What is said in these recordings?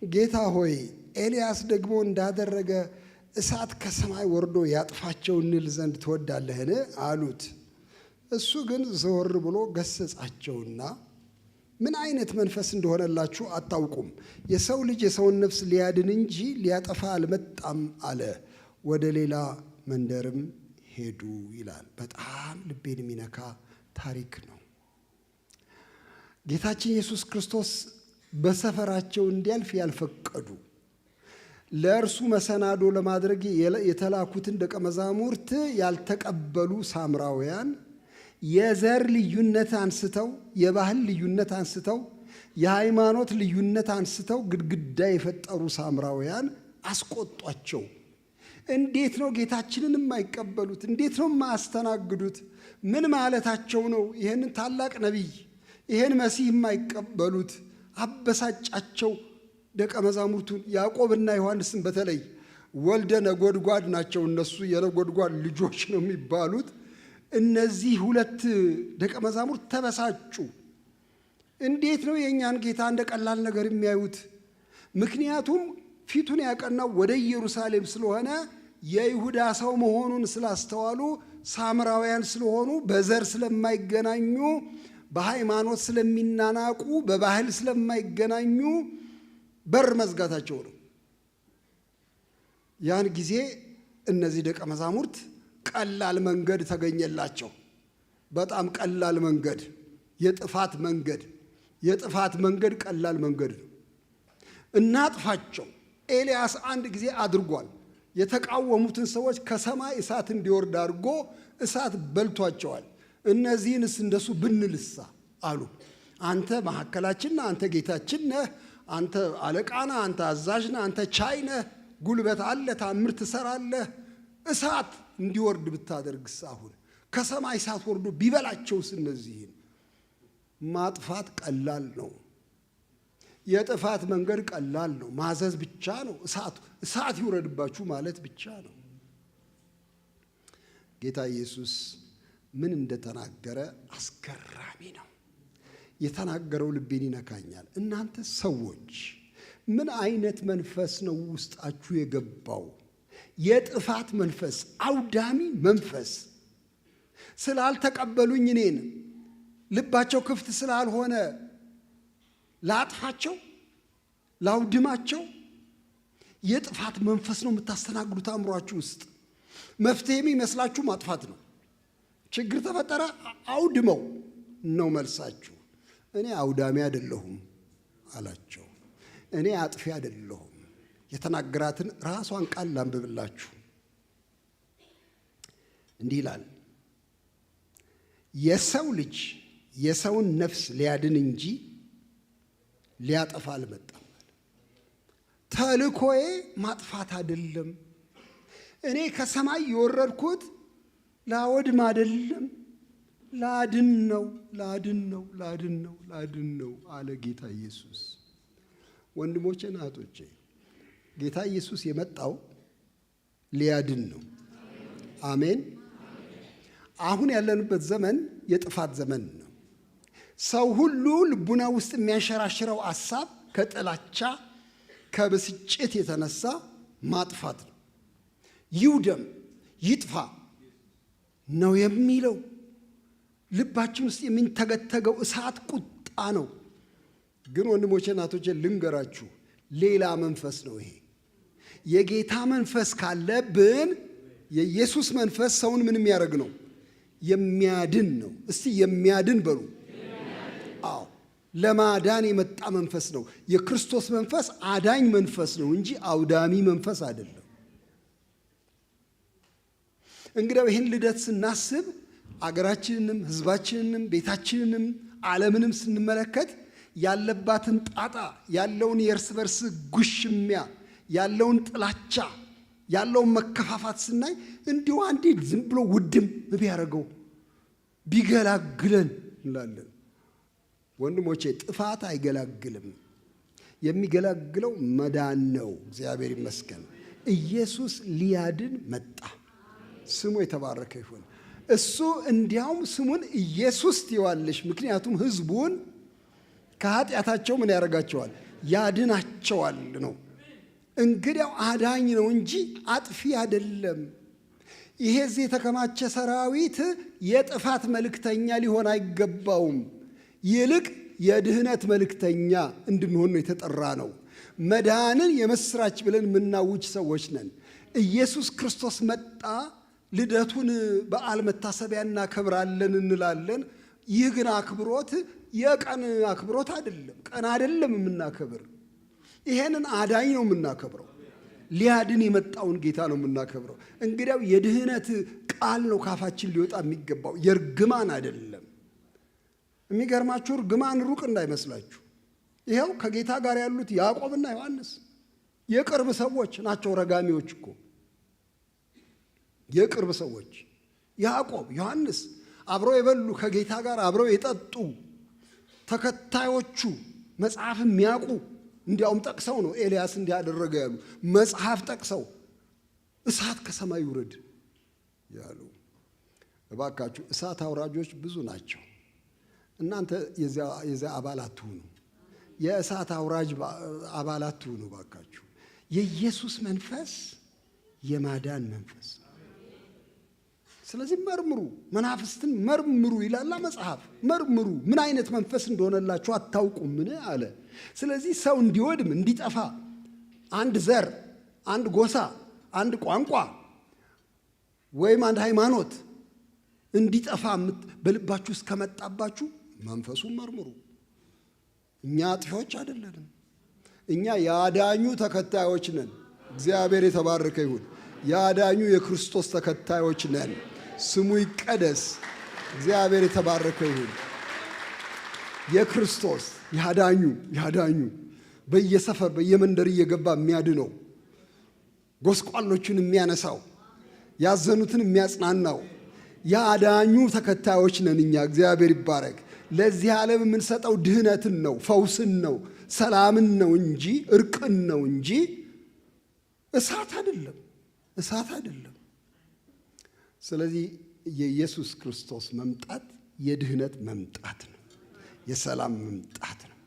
ጌታ ሆይ ኤልያስ ደግሞ እንዳደረገ እሳት ከሰማይ ወርዶ ያጥፋቸው እንል ዘንድ ትወዳለህን አሉት። እሱ ግን ዘወር ብሎ ገሰጻቸውና ምን አይነት መንፈስ እንደሆነላችሁ አታውቁም። የሰው ልጅ የሰውን ነፍስ ሊያድን እንጂ ሊያጠፋ አልመጣም አለ። ወደ ሌላ መንደርም ሄዱ ይላል። በጣም ልቤን የሚነካ ታሪክ ነው። ጌታችን ኢየሱስ ክርስቶስ በሰፈራቸው እንዲያልፍ ያልፈቀዱ ለእርሱ መሰናዶ ለማድረግ የተላኩትን ደቀ መዛሙርት ያልተቀበሉ ሳምራውያን የዘር ልዩነት አንስተው፣ የባህል ልዩነት አንስተው፣ የሃይማኖት ልዩነት አንስተው ግድግዳ የፈጠሩ ሳምራውያን አስቆጧቸው። እንዴት ነው ጌታችንን የማይቀበሉት? እንዴት ነው የማያስተናግዱት? ምን ማለታቸው ነው? ይህንን ታላቅ ነቢይ፣ ይህን መሲህ የማይቀበሉት? አበሳጫቸው። ደቀ መዛሙርቱን ያዕቆብና ዮሐንስን በተለይ ወልደ ነጎድጓድ ናቸው። እነሱ የነጎድጓድ ልጆች ነው የሚባሉት። እነዚህ ሁለት ደቀ መዛሙርት ተበሳጩ። እንዴት ነው የእኛን ጌታ እንደ ቀላል ነገር የሚያዩት? ምክንያቱም ፊቱን ያቀናው ወደ ኢየሩሳሌም ስለሆነ የይሁዳ ሰው መሆኑን ስላስተዋሉ፣ ሳምራውያን ስለሆኑ፣ በዘር ስለማይገናኙ፣ በሃይማኖት ስለሚናናቁ፣ በባህል ስለማይገናኙ በር መዝጋታቸው ነው። ያን ጊዜ እነዚህ ደቀ መዛሙርት ቀላል መንገድ ተገኘላቸው። በጣም ቀላል መንገድ፣ የጥፋት መንገድ ቀላል መንገድ ነው። እናጥፋቸው። ኤልያስ አንድ ጊዜ አድርጓል። የተቃወሙትን ሰዎች ከሰማይ እሳት እንዲወርድ አድርጎ እሳት በልቷቸዋል። እነዚህንስ እንደሱ ብንልሳ አሉ። አንተ መካከላችን ነህ፣ አንተ ጌታችን ነህ፣ አንተ አለቃ ነህ፣ አንተ አዛዥ ነህ፣ አንተ ቻይ ነህ፣ ጉልበት አለ፣ ታምር ትሰራለህ። እሳት እንዲወርድ ብታደርግስ? አሁን ከሰማይ እሳት ወርዶ ቢበላቸውስ? እነዚህን ማጥፋት ቀላል ነው። የጥፋት መንገድ ቀላል ነው። ማዘዝ ብቻ ነው። እሳት ይውረድባችሁ ማለት ብቻ ነው። ጌታ ኢየሱስ ምን እንደተናገረ አስገራሚ ነው። የተናገረው ልቤን ይነካኛል። እናንተ ሰዎች ምን አይነት መንፈስ ነው ውስጣችሁ የገባው? የጥፋት መንፈስ፣ አውዳሚ መንፈስ። ስላልተቀበሉኝ እኔን ልባቸው ክፍት ስላልሆነ ላጥፋቸው፣ ላውድማቸው። የጥፋት መንፈስ ነው የምታስተናግዱት አእምሯችሁ ውስጥ። መፍትሄ የሚመስላችሁ ማጥፋት ነው። ችግር ተፈጠረ፣ አውድመው ነው መልሳችሁ። እኔ አውዳሚ አይደለሁም አላቸው። እኔ አጥፊ አይደለሁም። የተናገራትን ራሷን ቃል ላንብብላችሁ። እንዲህ ይላል፣ የሰው ልጅ የሰውን ነፍስ ሊያድን እንጂ ሊያጠፋ አልመጣም። ተልኮዬ ማጥፋት አይደለም። እኔ ከሰማይ የወረድኩት ላወድም አይደለም፣ ላድን ነው አለ ጌታ ኢየሱስ። ወንድሞቼ እና እህቶቼ፣ ጌታ ኢየሱስ የመጣው ሊያድን ነው። አሜን። አሁን ያለንበት ዘመን የጥፋት ዘመን ነው። ሰው ሁሉ ልቡና ውስጥ የሚያንሸራሽረው ሐሳብ ከጥላቻ ከብስጭት የተነሳ ማጥፋት ነው። ይውደም ይጥፋ ነው የሚለው። ልባችን ውስጥ የሚንተገተገው እሳት ቁጣ ነው። ግን ወንድሞቼ እናቶቼ ልንገራችሁ፣ ሌላ መንፈስ ነው ይሄ። የጌታ መንፈስ ካለብን የኢየሱስ መንፈስ ሰውን ምን የሚያደርግ ነው? የሚያድን ነው። እስቲ የሚያድን በሉ። አዎ፣ ለማዳን የመጣ መንፈስ ነው። የክርስቶስ መንፈስ አዳኝ መንፈስ ነው እንጂ አውዳሚ መንፈስ አይደለም። እንግዲያው ይህን ልደት ስናስብ አገራችንንም ሕዝባችንንም ቤታችንንም ዓለምንም ስንመለከት ያለባትን ጣጣ፣ ያለውን የእርስ በርስ ጉሽሚያ፣ ያለውን ጥላቻ፣ ያለውን መከፋፋት ስናይ እንዲሁ አንዴ ዝም ብሎ ውድም ቢያደርገው ቢገላግለን እንላለን። ወንድሞቼ፣ ጥፋት አይገላግልም። የሚገላግለው መዳን ነው። እግዚአብሔር ይመስገን። ኢየሱስ ሊያድን መጣ። ስሙ የተባረከ ይሁን። እሱ እንዲያውም ስሙን ኢየሱስ ትይዋለሽ። ምክንያቱም ሕዝቡን ከኃጢአታቸው ምን ያደርጋቸዋል? ያድናቸዋል ነው። እንግዲያው አዳኝ ነው እንጂ አጥፊ አይደለም። ይሄ እዚህ የተከማቸ ሰራዊት የጥፋት መልእክተኛ ሊሆን አይገባውም። ይልቅ የድህነት መልእክተኛ እንድንሆን ነው የተጠራ ነው። መዳንን የምስራች ብለን የምናውጅ ሰዎች ነን። ኢየሱስ ክርስቶስ መጣ። ልደቱን በዓል መታሰቢያ እናከብራለን እንላለን። ይህ ግን አክብሮት የቀን አክብሮት አይደለም። ቀን አይደለም የምናከብር። ይሄንን አዳኝ ነው የምናከብረው። ሊያድን የመጣውን ጌታ ነው የምናከብረው። እንግዲያው የድህነት ቃል ነው ካፋችን ሊወጣ የሚገባው፣ የእርግማን አይደለም። የሚገርማችሁ እርግማን ሩቅ እንዳይመስላችሁ። ይኸው ከጌታ ጋር ያሉት ያዕቆብና ዮሐንስ የቅርብ ሰዎች ናቸው። ረጋሚዎች እኮ የቅርብ ሰዎች ያዕቆብ፣ ዮሐንስ አብረው የበሉ ከጌታ ጋር አብረው የጠጡ ተከታዮቹ መጽሐፍ የሚያውቁ እንዲያውም ጠቅሰው ነው ኤልያስ እንዲያደረገ ያሉ መጽሐፍ ጠቅሰው እሳት ከሰማይ ይውረድ ያሉ። እባካችሁ እሳት አውራጆች ብዙ ናቸው። እናንተ የዚያ አባል አትሁኑ። የእሳት አውራጅ አባል አትሁኑ እባካችሁ። የኢየሱስ መንፈስ የማዳን መንፈስ። ስለዚህ መርምሩ፣ መናፍስትን መርምሩ ይላል መጽሐፍ። መርምሩ፣ ምን አይነት መንፈስ እንደሆነላችሁ አታውቁምን አለ። ስለዚህ ሰው እንዲወድም እንዲጠፋ አንድ ዘር፣ አንድ ጎሳ፣ አንድ ቋንቋ ወይም አንድ ሃይማኖት እንዲጠፋ በልባችሁ እስከመጣባችሁ መንፈሱን መርምሩ። እኛ አጥፊዎች አይደለንም። እኛ የአዳኙ ተከታዮች ነን። እግዚአብሔር የተባረከ ይሁን። የአዳኙ የክርስቶስ ተከታዮች ነን። ስሙ ይቀደስ። እግዚአብሔር የተባረከ ይሁን። የክርስቶስ ያዳኙ በየሰፈር በየመንደር እየገባ የሚያድነው፣ ጎስቋሎቹን የሚያነሳው፣ ያዘኑትን የሚያጽናናው ያዳኙ ተከታዮች ነን እኛ። እግዚአብሔር ይባረክ። ለዚህ ዓለም የምንሰጠው ድህነትን ነው፣ ፈውስን ነው፣ ሰላምን ነው እንጂ እርቅን ነው እንጂ እሳት አይደለም። ስለዚህ የኢየሱስ ክርስቶስ መምጣት የድህነት መምጣት ነው፣ የሰላም መምጣት ነው።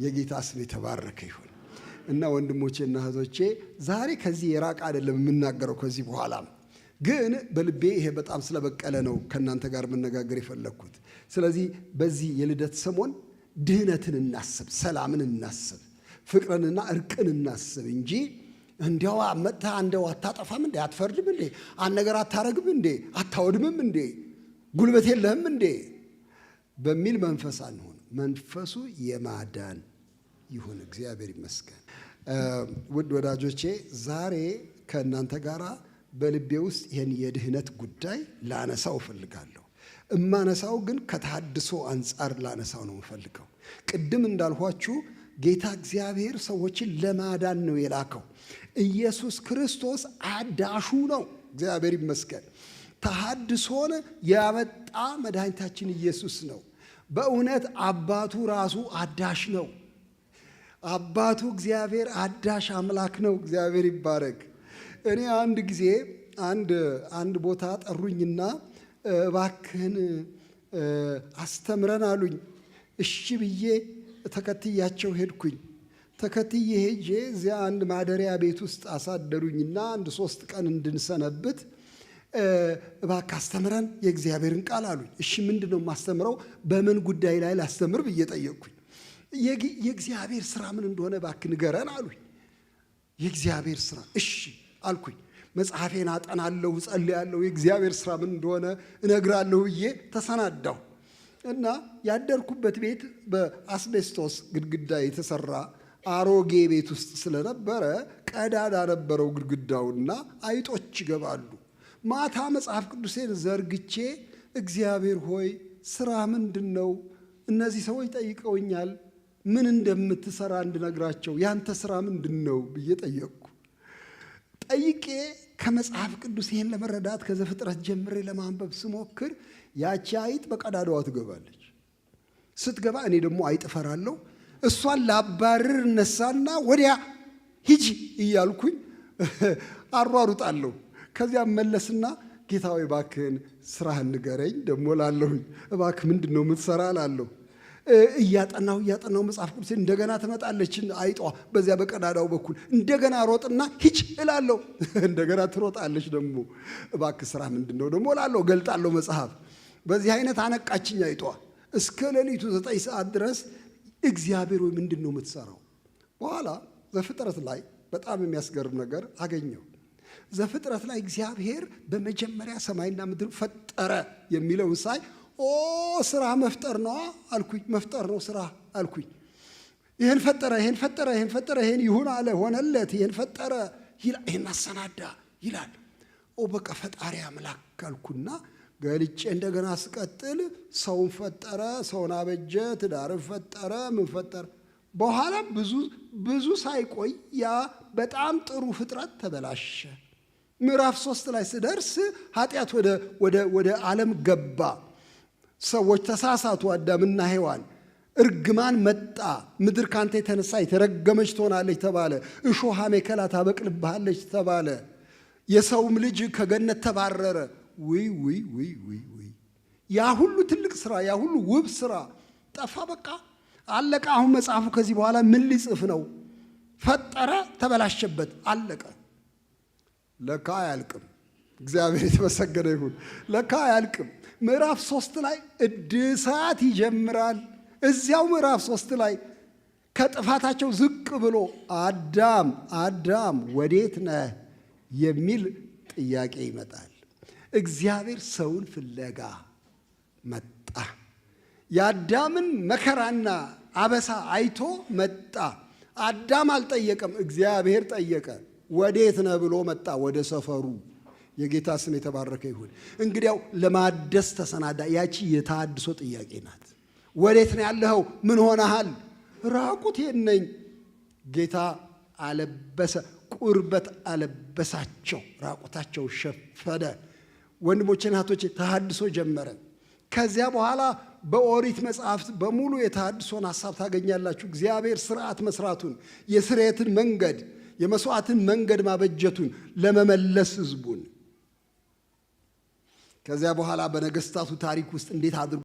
የጌታ ስም የተባረከ ይሁን እና ወንድሞቼና እህቶቼ ዛሬ ከዚህ የራቅ አይደለም የምናገረው። ከዚህ በኋላም ግን በልቤ ይሄ በጣም ስለበቀለ ነው ከእናንተ ጋር መነጋገር የፈለግኩት። ስለዚህ በዚህ የልደት ሰሞን ድህነትን እናስብ፣ ሰላምን እናስብ፣ ፍቅርንና እርቅን እናስብ እንጂ እንዲያው መጥተህ እንደው አታጠፋም እንዴ? አትፈርድም እንዴ? አንድ ነገር አታረግም እንዴ? አታወድምም እንዴ? ጉልበት የለህም እንዴ? በሚል መንፈስ አንሆን። መንፈሱ የማዳን ይሁን። እግዚአብሔር ይመስገን። ውድ ወዳጆቼ ዛሬ ከእናንተ ጋር በልቤ ውስጥ ይህን የድህነት ጉዳይ ላነሳው እፈልጋለሁ። እማነሳው ግን ከተሐድሶ አንጻር ላነሳው ነው እፈልገው። ቅድም እንዳልኋችሁ ጌታ እግዚአብሔር ሰዎችን ለማዳን ነው የላከው። ኢየሱስ ክርስቶስ አዳሹ ነው። እግዚአብሔር ይመስገን። ተሐድሶን ያመጣ መድኃኒታችን ኢየሱስ ነው። በእውነት አባቱ ራሱ አዳሽ ነው። አባቱ እግዚአብሔር አዳሽ አምላክ ነው። እግዚአብሔር ይባረክ። እኔ አንድ ጊዜ አንድ ቦታ ጠሩኝና እባክህን አስተምረን አሉኝ። እሺ ብዬ ተከትያቸው ሄድኩኝ። ተከትዬ ሄጄ እዚያ አንድ ማደሪያ ቤት ውስጥ አሳደሩኝና 3 ቀን እንድንሰነብት እባክህ አስተምረን የእግዚአብሔርን ቃል አሉኝ። እሺ ምንድን ነው የማስተምረው? በምን ጉዳይ ላይ ላስተምር ብዬ ጠየቅኩኝ። የእግዚአብሔር ስራ ምን እንደሆነ እባክህ ንገረን አሉኝ። የእግዚአብሔር ስራ እሺ አልኩኝ። መጽሐፌን አጠናለሁ፣ ጸልያለሁ፣ የእግዚአብሔር ስራ ምን እንደሆነ እነግራለሁ ብዬ ተሰናዳሁ እና ያደርኩበት ቤት በአስቤስቶስ ግድግዳ የተሰራ አሮጌ ቤት ውስጥ ስለነበረ ቀዳዳ ነበረው ግድግዳውና አይጦች ይገባሉ። ማታ መጽሐፍ ቅዱሴን ዘርግቼ እግዚአብሔር ሆይ ስራ ምንድን ነው? እነዚህ ሰዎች ጠይቀውኛል ምን እንደምትሰራ እንድነግራቸው፣ ያንተ ስራ ምንድን ነው ብዬ ጠየቅኩ። ጠይቄ ከመጽሐፍ ቅዱስ ይሄን ለመረዳት ከዘፍጥረት ጀምሬ ለማንበብ ስሞክር ያቺ አይጥ በቀዳዳዋ ትገባለች። ስትገባ እኔ ደግሞ አይጥ እፈራለሁ። እሷን ላባርር እነሳና ወዲያ ሂጂ እያልኩኝ አሯሩጣለሁ። ከዚያም መለስና ጌታ ሆይ እባክህን ስራህን ንገረኝ ደግሞ ላለሁኝ። እባክህ ምንድን ነው የምትሰራ ላለሁ። እያጠናው መጽሐፍ ቅዱስ እንደገና ትመጣለች አይጧ በዚያ በቀዳዳው በኩል እንደገና ሮጥና ሂጭ እላለሁ። እንደገና ትሮጣለች ደግሞ እባክህ ስራ ምንድነው ደግሞ እላለሁ። ገልጣለሁ መጽሐፍ። በዚህ አይነት አነቃችኝ አይጧ። እስከ ሌሊቱ 9 ሰዓት ድረስ እግዚአብሔር ወይ ምንድነው የምትሰራው? በኋላ ዘፍጥረት ላይ በጣም የሚያስገርም ነገር አገኘው። ዘፍጥረት ላይ እግዚአብሔር በመጀመሪያ ሰማይና ምድር ፈጠረ የሚለውን ሳይ ስራ መፍጠር ነው አልኩኝ። መፍጠር ነው ስራ አልኩኝ። ይሄን ፈጠረ፣ ይሄን ይሁን አለ፣ ሆነለት። ይሄን ፈጠረ ይላል፣ ይሄን አሰናዳ ይላል። በቃ ፈጣሪ አምላክ አልኩና ገልጬ እንደገና ስቀጥል ሰውን ፈጠረ፣ ሰውን አበጀ፣ ትዳርን ፈጠረ፣ ምን ፈጠረ። በኋላ ብዙ ሳይቆይ ያ በጣም ጥሩ ፍጥረት ተበላሸ። ምዕራፍ 3 ላይ ስደርስ ኃጢአት ወደ ዓለም ገባ። ሰዎች ተሳሳቱ፣ አዳምና ሔዋን። እርግማን መጣ። ምድር ካንተ የተነሳ የተረገመች ትሆናለች ተባለ። እሾህ አሜከላ ታበቅልብሃለች ተባለ። የሰውም ልጅ ከገነት ተባረረ። ውይ ያ ሁሉ ትልቅ ስራ፣ ያ ሁሉ ውብ ስራ ጠፋ። በቃ አለቀ። አሁን መጽሐፉ ከዚህ በኋላ ምን ሊጽፍ ነው? ፈጠረ፣ ተበላሸበት፣ አለቀ። ለካ አያልቅም። እግዚአብሔር የተመሰገነ ይሁን። ለካ አያልቅም። ምዕራፍ 3 ላይ እድሳት ይጀምራል። እዚያው ምዕራፍ 3 ላይ ከጥፋታቸው ዝቅ ብሎ አዳም ወዴት ነህ የሚል ጥያቄ ይመጣል። እግዚአብሔር ሰውን ፍለጋ መጣ። የአዳምን መከራና አበሳ አይቶ መጣ። አዳም አልጠየቀም፣ እግዚአብሔር ጠየቀ። ወዴት ነህ ብሎ መጣ ወደ ሰፈሩ። የጌታ ስም የተባረከ ይሁን። እንግዲያው ለማደስ ተሰናዳ። ያቺ የተሃድሶ ጥያቄ ናት። ወዴት ነው ያለኸው? ምን ሆነሃል? ራቁቴን ነኝ። ጌታ አለበሰ፣ ቁርበት አለበሳቸው፣ ራቁታቸው ሸፈነ። ወንድሞቼ እህቶቼ፣ ተሃድሶ ጀመረ። ከዚያ በኋላ በኦሪት መጽሐፍት በሙሉ የተሃድሶን ሐሳብ ታገኛላችሁ። እግዚአብሔር ስርዓት መስራቱን፣ የስርየትን መንገድ፣ የመስዋዕትን መንገድ ማበጀቱን ለመመለስ ህዝቡን። ከዚያ በኋላ በነገስታቱ ታሪክ ውስጥ እንዴት አድርጎ